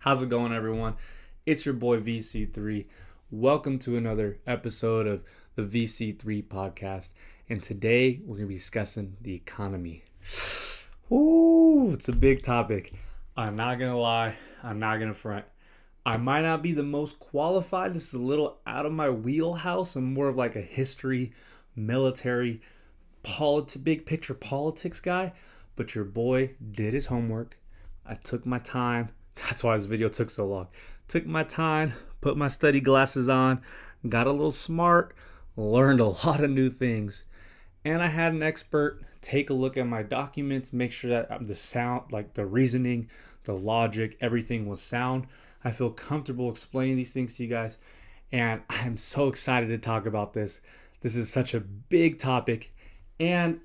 How's it going, everyone? It's your boy VC3. Welcome to another episode of the VC3 podcast. And today we're going to be discussing the economy. Ooh, it's a big topic. I'm not going to lie. I'm not going to front. I might not be the most qualified. This is a little out of my wheelhouse. I'm more of like a history, military, big picture politics guy. But your boy did his homework. I took my time. That's why this video took so long. Took my time, put my study glasses on, got a little smart, learned a lot of new things. And I had an expert take a look at my documents, make sure that the sound, like the reasoning, the logic, everything was sound. I feel comfortable explaining these things to you guys. And I'm so excited to talk about this. This is such a big topic. And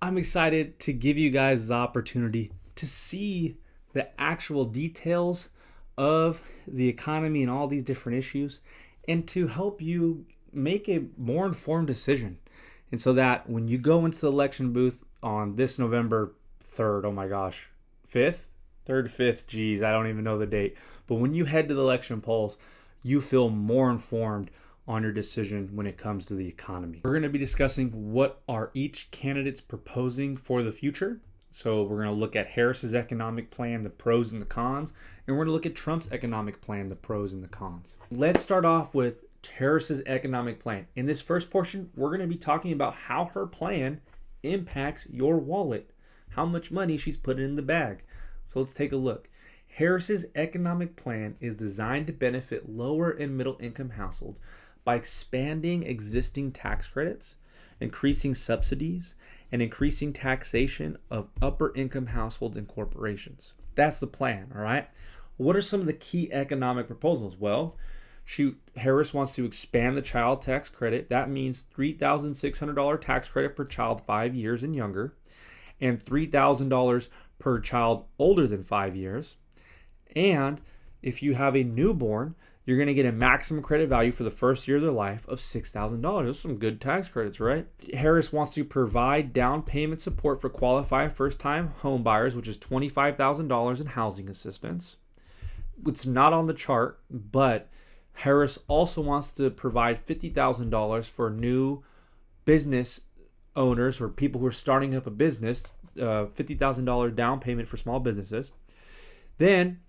I'm excited to give you guys the opportunity to see the actual details of the economy and all these different issues, and to help you make a more informed decision. And so that when you go into the election booth on this November 3rd, oh my gosh, 5th? 3rd, 5th, geez, I don't even know the date. But when you head to the election polls, you feel more informed on your decision when it comes to the economy. We're going to be discussing what are each candidates proposing for the future. So we're going to look at Harris's economic plan, the pros and the cons, and we're going to look at Trump's economic plan, the pros and the cons. Let's start off with Harris's economic plan. In this first portion, we're going to be talking about how her plan impacts your wallet, how much money she's putting in the bag. So let's take a look. Harris's economic plan is designed to benefit lower and middle income households by expanding existing tax credits, increasing subsidies, and increasing taxation of upper income households and corporations. That's the plan, all right? What are some of the key economic proposals? Well, Harris wants to expand the child tax credit. That means $3,600 tax credit per child 5 years and younger, and $3,000 per child older than 5 years. And if you have a newborn, you're going to get a maximum credit value for the first year of their life of $6,000. Those are some good tax credits, right? Harris wants to provide down payment support for qualified first-time home buyers, which is $25,000 in housing assistance. It's not on the chart, but Harris also wants to provide $50,000 for new business owners or people who are starting up a business, $50,000 down payment for small businesses. Then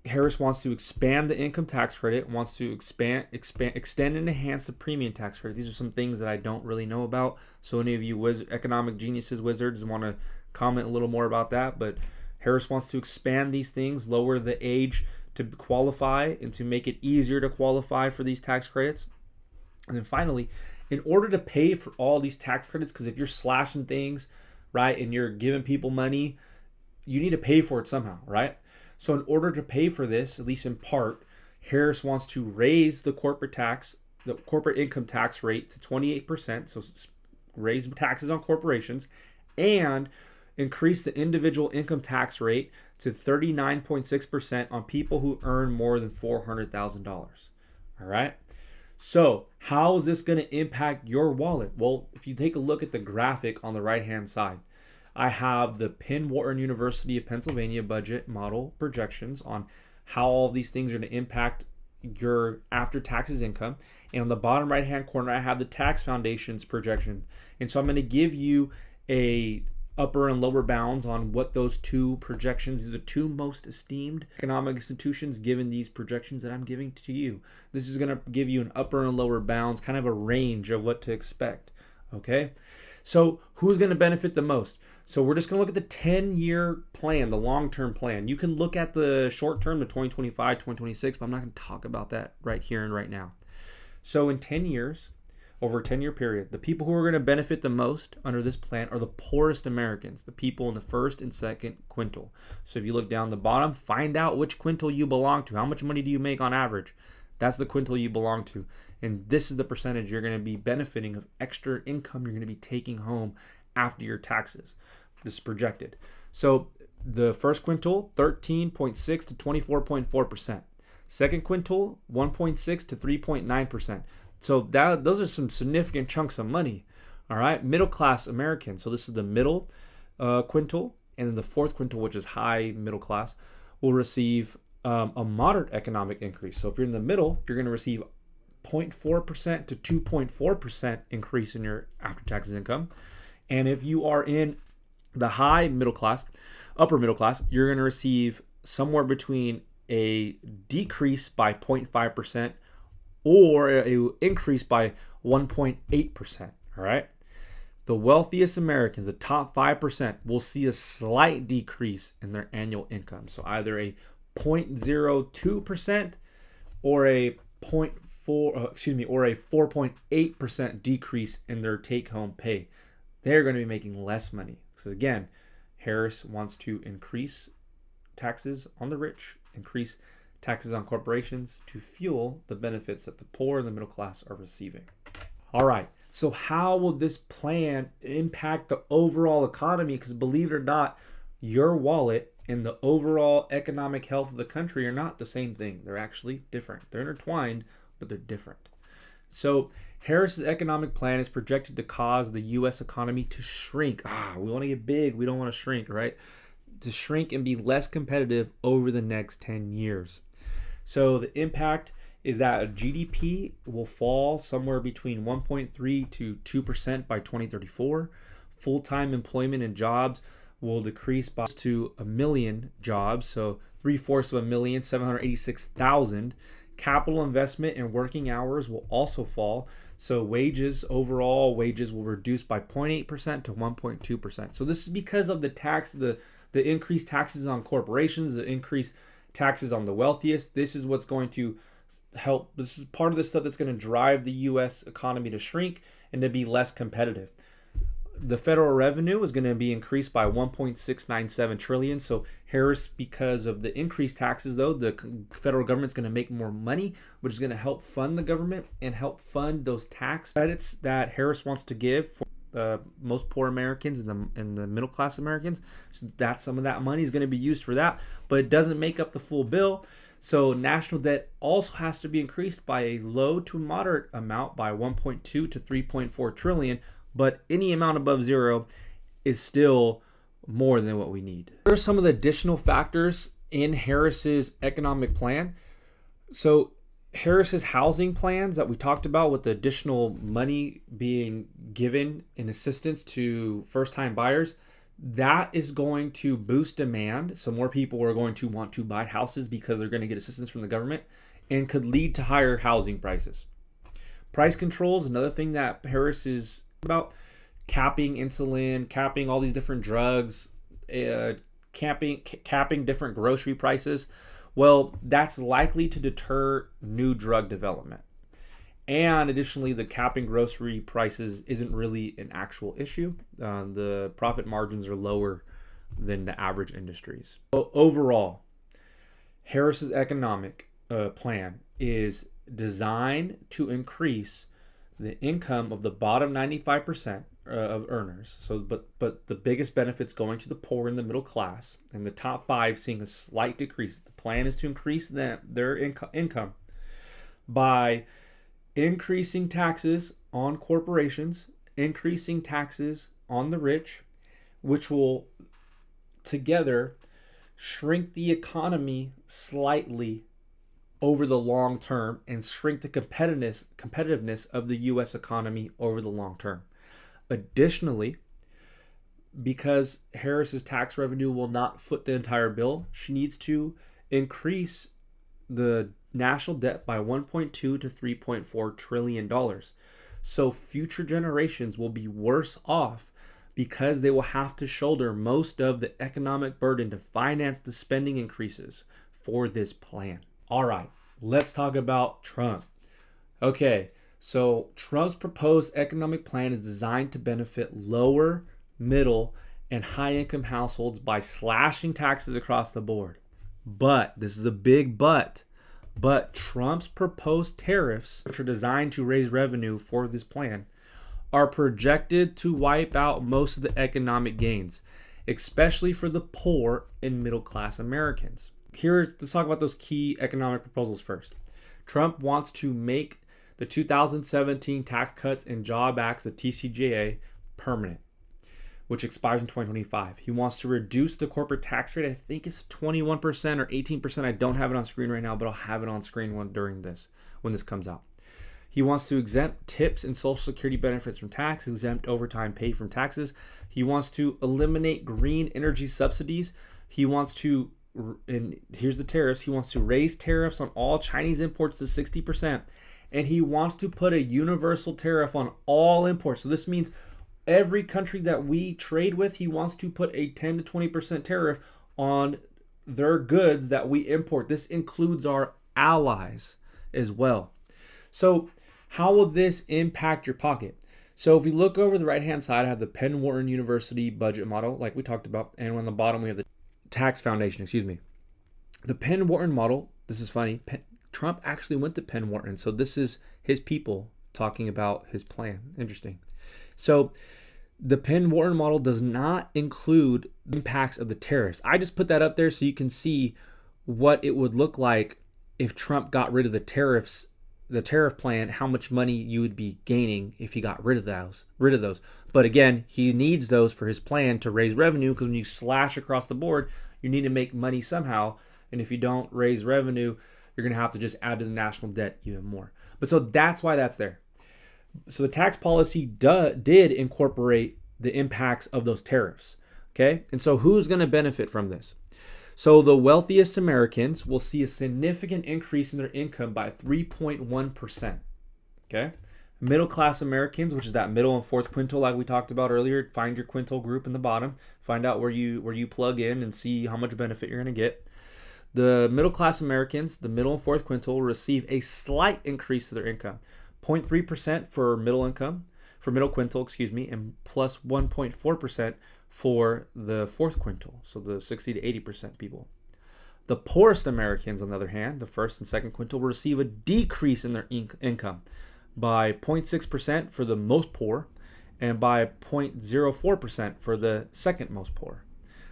Harris wants to expand the income tax credit, wants to extend and enhance the premium tax credit. These are some things that I don't really know about. So any of you economic geniuses, wizards, want to comment a little more about that. But Harris wants to expand these things, lower the age to qualify, and to make it easier to qualify for these tax credits. And then finally, in order to pay for all these tax credits, because if you're slashing things, right, and you're giving people money, you need to pay for it somehow, right? So in order to pay for this, at least in part, Harris wants to raise the corporate income tax rate to 28%, so raise taxes on corporations, and increase the individual income tax rate to 39.6% on people who earn more than $400,000. All right? So how is this going to impact your wallet? Well, if you take a look at the graphic on the right-hand side, I have the Penn Wharton University of Pennsylvania budget model projections on how all these things are going to impact your after taxes income. And on the bottom right hand corner, I have the Tax Foundation's projection. And so I'm going to give you a upper and lower bounds on what those two projections, these are the two most esteemed economic institutions given these projections that I'm giving to you. This is going to give you an upper and lower bounds, kind of a range of what to expect. Okay? So who's going to benefit the most? So we're just going to look at the 10-year plan, the long-term plan. You can look at the short-term, the 2025, 2026, but I'm not going to talk about that right here and right now. So in 10 years, over a 10-year period, the people who are going to benefit the most under this plan are the poorest Americans, the people in the first and second quintile. So if you look down the bottom, find out which quintile you belong to. How much money do you make on average? That's the quintile you belong to. And this is the percentage you're going to be benefiting of extra income you're going to be taking home after your taxes. This is projected. So the first quintile, 13.6 to 24.4%. Second quintile, 1.6 to 3.9%. So those are some significant chunks of money. All right, middle class Americans. So this is the middle quintile, and then the fourth quintile, which is high middle class, will receive a moderate economic increase. So if you're in the middle, you're going to receive 0.4% to 2.4% increase in your after taxes income. And if you are in the high middle class, upper middle class, you're going to receive somewhere between a decrease by 0.5% or an increase by 1.8%. All right. The wealthiest Americans, the top 5%, will see a slight decrease in their annual income. So either a 0.02% or a 4.8% decrease in their take-home pay. They're going to be making less money. So again, Harris wants to increase taxes on the rich, increase taxes on corporations to fuel the benefits that the poor and the middle class are receiving. All right. So how will this plan impact the overall economy? Because believe it or not, your wallet and the overall economic health of the country are not the same thing. They're actually different. They're intertwined, but they're different. So Harris's economic plan is projected to cause the U.S. economy to shrink. We want to get big. We don't want to shrink, right? To shrink and be less competitive over the next 10 years. So the impact is that GDP will fall somewhere between 1.3 to 2% by 2034. Full-time employment and jobs will decrease by to 1 million jobs, so 786,000. Capital investment and working hours will also fall. So overall wages will reduce by 0.8% to 1.2%. So this is because of the increased taxes on corporations, the increased taxes on the wealthiest. This is what's going to help. This is part of the stuff that's going to drive the U.S. economy to shrink and to be less competitive. The federal revenue is going to be increased by 1.697 trillion. So Harris, because of the increased taxes, though, the federal government's going to make more money, which is going to help fund the government and help fund those tax credits that Harris wants to give for the most poor Americans and the middle class Americans. So that some of that money is going to be used for that, but it doesn't make up the full bill. So national debt also has to be increased by a low to moderate amount by 1.2 to 3.4 trillion, but any amount above zero is still more than what we need. What are some of the additional factors in Harris's economic plan? So Harris's housing plans that we talked about, with the additional money being given in assistance to first-time buyers, that is going to boost demand. So more people are going to want to buy houses because they're going to get assistance from the government, and could lead to higher housing prices. Price controls, another thing that Harris is about, capping insulin, capping all these different drugs, capping different grocery prices. Well, that's likely to deter new drug development. And additionally, the capping grocery prices isn't really an actual issue. The profit margins are lower than the average industries. So overall, Harris's economic plan is designed to increase the income of the bottom 95% of earners. So, but the biggest benefits going to the poor and the middle class, and the top 5 seeing a slight decrease. The plan is to increase their income by increasing taxes on corporations, increasing taxes on the rich, which will together shrink the economy slightly over the long term and shrink the competitiveness of the U.S. economy over the long term. Additionally, because Harris's tax revenue will not foot the entire bill, she needs to increase the national debt by 1.2 to 3.4 trillion dollars. So future generations will be worse off because they will have to shoulder most of the economic burden to finance the spending increases for this plan. All right, let's talk about Trump. Okay, so Trump's proposed economic plan is designed to benefit lower, middle, and high-income households by slashing taxes across the board. But, this is a big but Trump's proposed tariffs, which are designed to raise revenue for this plan, are projected to wipe out most of the economic gains, especially for the poor and middle-class Americans. Let's talk about those key economic proposals first. Trump wants to make the 2017 Tax Cuts and Job Acts, the TCJA, permanent. which expires in 2025. He wants to reduce the corporate tax rate. I think it's 21% or 18%. I don't have it on screen right now, but I'll have it on screen when this comes out. He wants to exempt tips and Social Security benefits from tax, exempt overtime pay from taxes. He wants to eliminate green energy subsidies. He wants to, and here's the tariffs, he wants to raise tariffs on all Chinese imports to 60%. And he wants to put a universal tariff on all imports. So this means every country that we trade with, he wants to put a 10 to 20% tariff on their goods that we import. This includes our allies as well. So how will this impact your pocket? So if we look over the right-hand side, I have the Penn Wharton University budget model, like we talked about. And on the bottom, we have the tax foundation, The Penn Wharton model, this is funny. Trump actually went to Penn Wharton. So this is his people talking about his plan. Interesting. So the Penn Wharton model does not include the impacts of the tariffs. I just put that up there so you can see what it would look like if Trump got rid of the tariffs, the tariff plan, how much money you would be gaining if he got rid of those. But again, he needs those for his plan to raise revenue, because when you slash across the board, you need to make money somehow. And if you don't raise revenue, you're going to have to just add to the national debt even more. But so that's why that's there. So the tax policy did incorporate the impacts of those tariffs. Okay. And so who's going to benefit from this? So the wealthiest Americans will see a significant increase in their income by 3.1%. Okay. Middle class Americans, which is that middle and fourth quintile like we talked about earlier, find your quintile group in the bottom, find out where you plug in and see how much benefit you're going to get. The middle class Americans, the middle and fourth quintile, will receive a slight increase to their income. 0.3% for middle quintile, and plus 1.4% for the fourth quintile, so the 60 to 80% people. The poorest Americans, on the other hand, the first and second quintile, will receive a decrease in their income by 0.6% for the most poor and by 0.04% for the second most poor.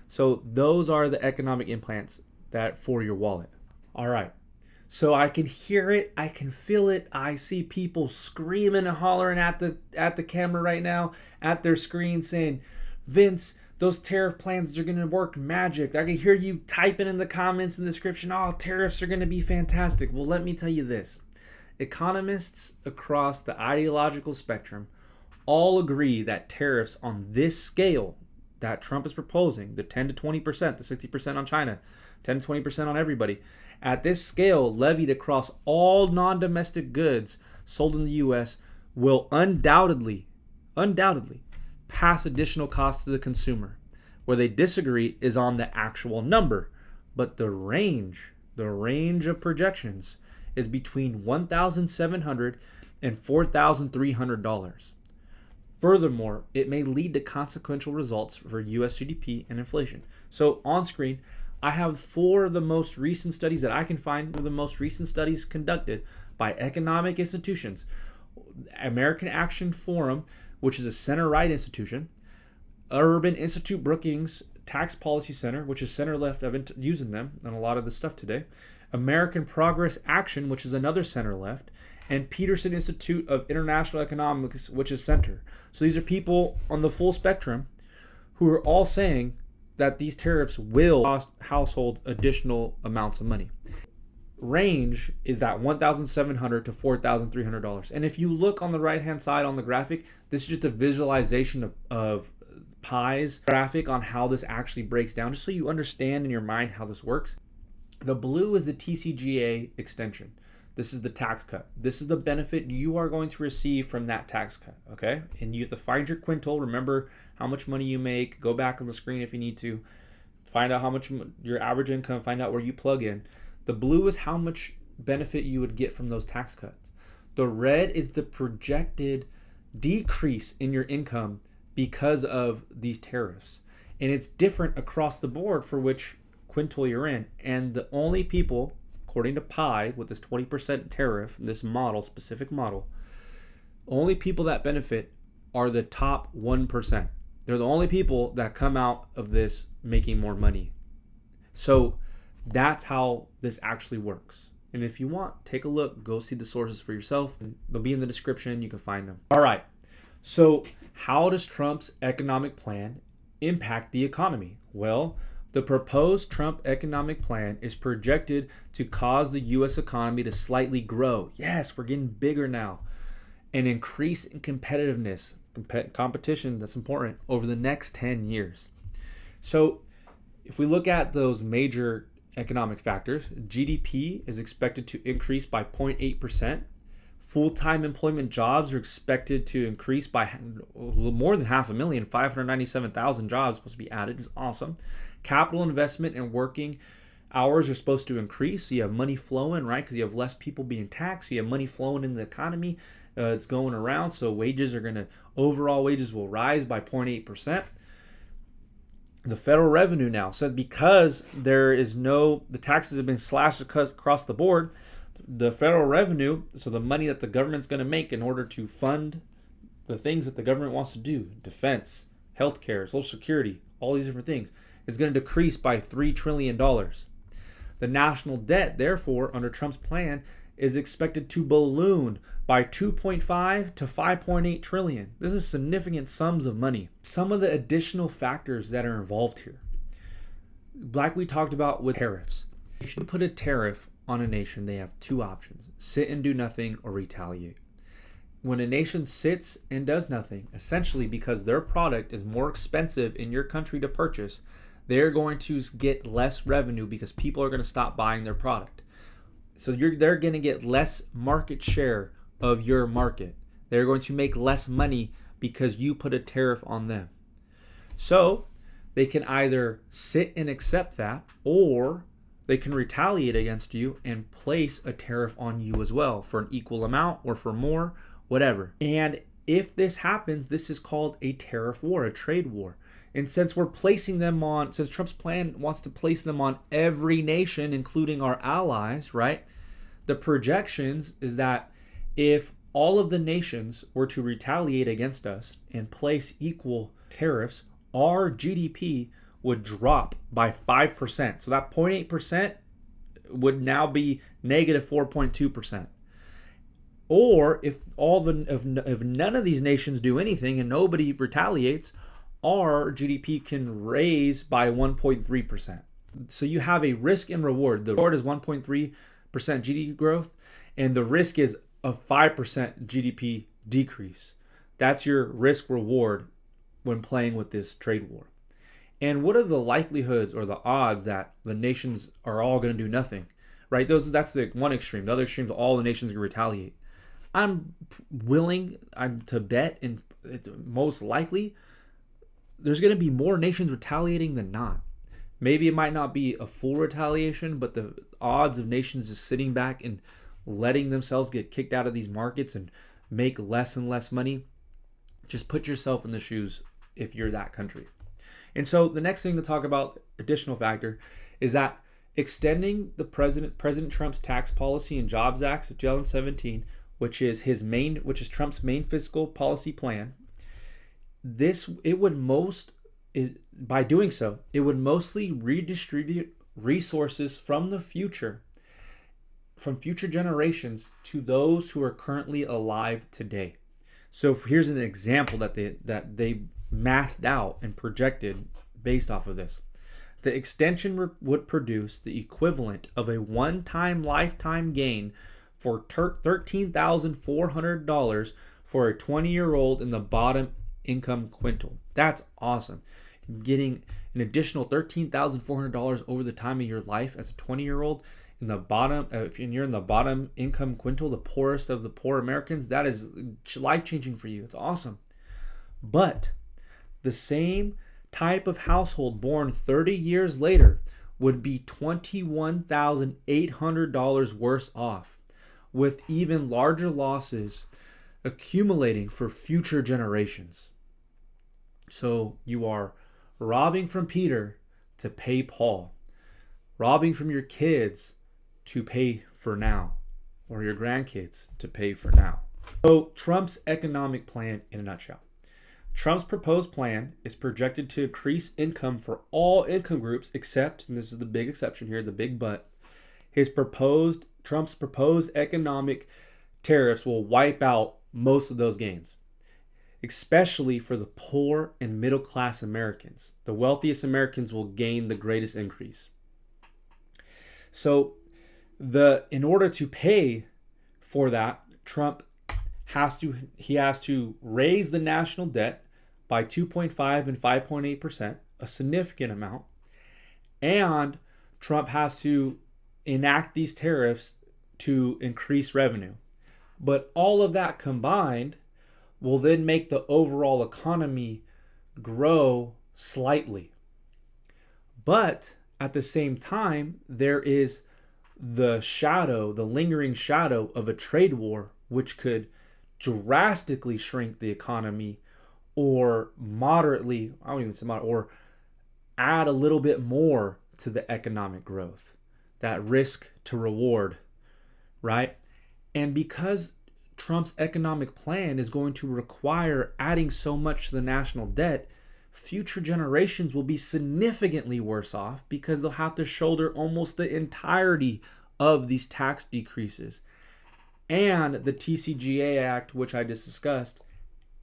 So those are the economic implants that for your wallet. All right. So I can hear it, I can feel it. I see people screaming and hollering at the camera right now, at their screen, saying, "Vince, those tariff plans are going to work magic." I can hear you typing in the comments and the description, "Oh, tariffs are going to be fantastic." Well, let me tell you this. Economists across the ideological spectrum all agree that tariffs on this scale that Trump is proposing, the 10 to 20%, the 60% on China, 10 to 20% on everybody, at this scale levied across all non-domestic goods sold in the U.S. will undoubtedly pass additional costs to the consumer. Where they disagree is on the actual number, but the range of projections is between $1,700 and $4,300. Furthermore, it may lead to consequential results for U.S. GDP and inflation. So on screen, I have 4 of the most recent studies that I can find, the most recent studies conducted by economic institutions. American Action Forum, which is a center-right institution. Urban Institute Brookings Tax Policy Center, which is center-left. I've been using them on a lot of the stuff today. American Progress Action, which is another center-left. And Peterson Institute of International Economics, which is center. So these are people on the full spectrum who are all saying that these tariffs will cost households additional amounts of money. Range is that $1,700 to $4,300. And if you look on the right-hand side on the graphic, this is just a visualization of Pi's graphic on how this actually breaks down, just so you understand in your mind how this works. The blue is the TCJA extension. This is the tax cut. This is the benefit you are going to receive from that tax cut, okay? And you have to find your quintile. Remember how much money you make. Go back on the screen if you need to. Find out how much your average income. Find out where you plug in. The blue is how much benefit you would get from those tax cuts. The red is the projected decrease in your income because of these tariffs. And it's different across the board for which quintile you're in. And the only people, according to Pi, with this 20% tariff, this model, specific model, only people that benefit are the top 1%. They're the only people that come out of this making more money. So that's how this actually works. And if you want, take a look, go see the sources for yourself. They'll be in the description. You can find them. All right. So, how does Trump's economic plan impact the economy? Well, the proposed Trump economic plan is projected to cause the U.S. economy to slightly grow. Yes, we're getting bigger now. An increase in competitiveness, competition, that's important, over the next 10 years. So, if we look at those major economic factors, GDP is expected to increase by 0.8%. Full-time employment jobs are expected to increase by more than 500,000, 597,000 jobs supposed to be added. It's awesome. Capital investment and working hours are supposed to increase. So you have money flowing, right? Because you have less people being taxed. So you have money flowing in the economy. It's going around. So overall wages will rise by 0.8%. The federal revenue now said because the taxes have been slashed across the board, the federal revenue, so the money that the government's going to make in order to fund the things that the government wants to do, defense, healthcare, social security, all these different things, is going to decrease by $3 trillion. The national debt, therefore, under Trump's plan, is expected to balloon by 2.5 to 5.8 trillion. This is significant sums of money. Some of the additional factors that are involved here, like we talked about with tariffs. If you put a tariff on a nation, they have two options: sit and do nothing or retaliate. When a nation sits and does nothing, essentially because their product is more expensive in your country to purchase, they're going to get less revenue because people are going to stop buying their product. So they're going to get less market share of your market. They're going to make less money because you put a tariff on them. So they can either sit and accept that, or they can retaliate against you and place a tariff on you as well for an equal amount or for more, whatever. And if this happens, this is called a tariff war, a trade war. And since Trump's plan wants to place them on every nation, including our allies, right? The projections is that if all of the nations were to retaliate against us and place equal tariffs, our GDP would drop by 5%. So that 0.8% would now be negative 4.2%. Or if none of these nations do anything and nobody retaliates, our GDP can raise by 1.3%. So you have a risk and reward. The reward is 1.3% GDP growth, and the risk is a 5% GDP decrease. That's your risk reward when playing with this trade war. And what are the likelihoods or the odds that the nations are all going to do nothing, right? That's the one extreme. The other extreme is all the nations are going to retaliate. I'm willing to bet, and most likely, there's going to be more nations retaliating than not. Maybe it might not be a full retaliation, but the odds of nations just sitting back and letting themselves get kicked out of these markets and make less and less money, just put yourself in the shoes if you're that country. And so the next thing to talk about, additional factor, is that extending the President Trump's tax policy and Jobs Act of 2017, which is Trump's main fiscal policy plan. By doing so, it would mostly redistribute resources from future generations to those who are currently alive today. So here's an example that they mathed out and projected based off of this. The extension would produce the equivalent of a one-time lifetime gain for $13,400 for a 20-year-old in the bottom income quintile. That's awesome. Getting an additional $13,400 over the time of your life as a 20-year-old in the bottom, if you're in the bottom income quintile, the poorest of the poor Americans, that is life-changing for you. It's awesome. But the same type of household born 30 years later would be $21,800 worse off, with even larger losses accumulating for future generations. So you are robbing from Peter to pay Paul, robbing from your kids to pay for now, or your grandkids to pay for now. So Trump's economic plan in a nutshell. Trump's proposed plan is projected to increase income for all income groups except, and this is the big exception here, the big but, Trump's proposed economic tariffs will wipe out most of those gains. especially for the poor and middle class Americans. The wealthiest Americans will gain the greatest increase. So in order to pay for that, Trump has to raise the national debt by 2.5 and 5.8%, a significant amount. And Trump has to enact these tariffs to increase revenue. But all of that combined will then make the overall economy grow slightly. But at the same time, there is the lingering shadow of a trade war, which could drastically shrink the economy or moderately, I don't even say moderate, or add a little bit more to the economic growth. That risk to reward, right? And because Trump's economic plan is going to require adding so much to the national debt, future generations will be significantly worse off because they'll have to shoulder almost the entirety of these tax decreases. And the TCJA Act, which I just discussed,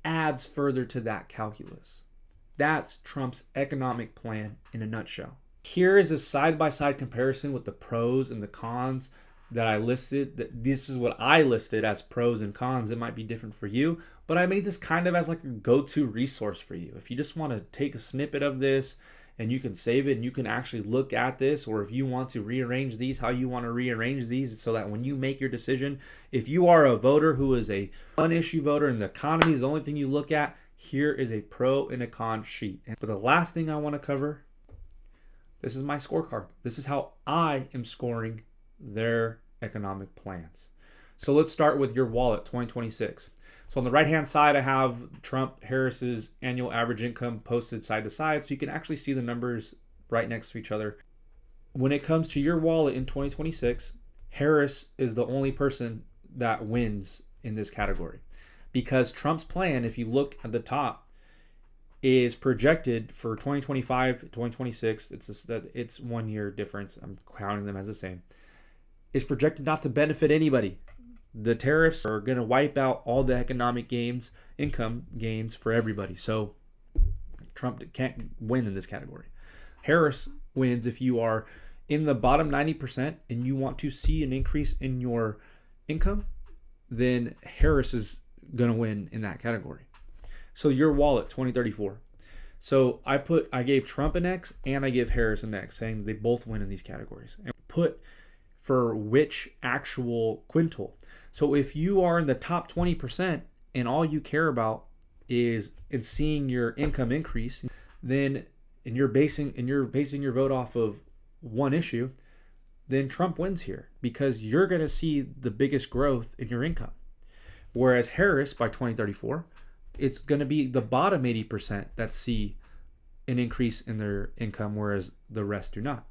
adds further to that calculus. That's Trump's economic plan in a nutshell. Here is a side-by-side comparison with the pros and the cons that I listed. This is what I listed as pros and cons. It might be different for you, but I made this kind of as like a go-to resource for you. If you just want to take a snippet of this and you can save it and you can actually look at this, or if you want to rearrange these, how you want to rearrange these so that when you make your decision, if you are a voter who is a one-issue voter and the economy is the only thing you look at, here is a pro and a con sheet. But the last thing I want to cover, this is my scorecard. This is how I am scoring their economic plans. So let's start with your wallet 2026. So on the right-hand side, I have Trump, Harris's annual average income posted side to side, so you can actually see the numbers right next to each other. When it comes to your wallet in 2026, Harris is the only person that wins in this category, because Trump's plan, if you look at the top, is projected for 2025, 2026. It's 1 year difference. I'm counting them as the same. Is projected not to benefit anybody. The tariffs are going to wipe out all the economic gains, income gains for everybody. So Trump can't win in this category. Harris wins if you are in the bottom 90% and you want to see an increase in your income, then Harris is going to win in that category. So your wallet 2034. So I gave Trump an X and I give Harris an X, saying they both win in these categories. And put for which actual quintile. So if you are in the top 20% and all you care about is in seeing your income increase, then and you're basing your vote off of one issue, then Trump wins here because you're going to see the biggest growth in your income. Whereas Harris by 2034, it's going to be the bottom 80% that see an increase in their income, whereas the rest do not.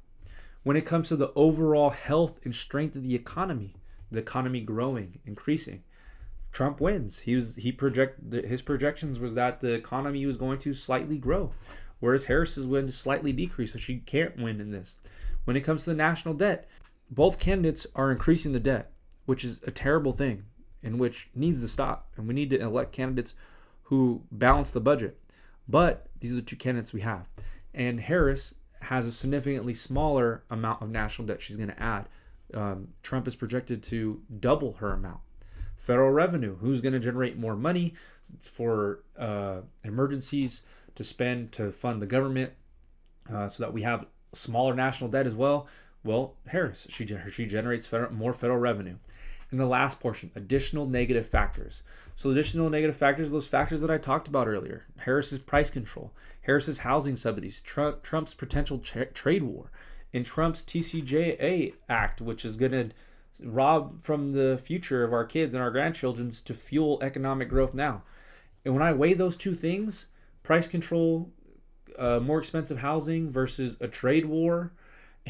When it comes to the overall health and strength of the economy growing, increasing, Trump wins. His projections was that the economy was going to slightly grow, whereas Harris's win to slightly decrease, so she can't win in this. When it comes to the national debt, both candidates are increasing the debt, which is a terrible thing and which needs to stop. And we need to elect candidates who balance the budget. But these are the two candidates we have. And Harris has a significantly smaller amount of national debt she's going to add. Trump is projected to double her amount. Federal revenue, who's going to generate more money for emergencies to spend to fund the government so that we have smaller national debt as well? Well, Harris, she generates more federal revenue. And the last portion, additional negative factors. So additional negative factors are those factors that I talked about earlier. Harris's price control, Harris's housing subsidies, Trump's potential trade war, and Trump's TCJA Act, which is going to rob from the future of our kids and our grandchildren to fuel economic growth now. And when I weigh those two things, price control, more expensive housing versus a trade war,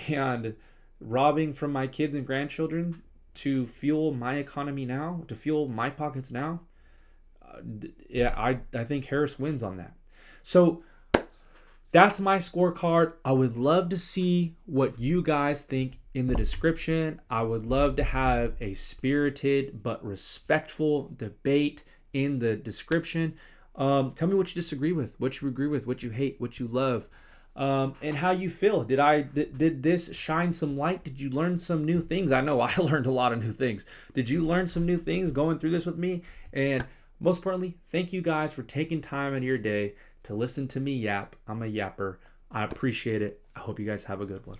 and robbing from my kids and grandchildren to fuel my economy now, to fuel my pockets now, I think Harris wins on that. So that's my scorecard. I would love to see what you guys think in the description. I would love to have a spirited but respectful debate in the description. Tell me what you disagree with, what you agree with, what you hate, what you love, and how you feel. Did this shine some light? Did you learn some new things? I know I learned a lot of new things. Did you learn some new things going through this with me? And most importantly, thank you guys for taking time in your day to listen to me yap. I'm a yapper. I appreciate it. I hope you guys have a good one.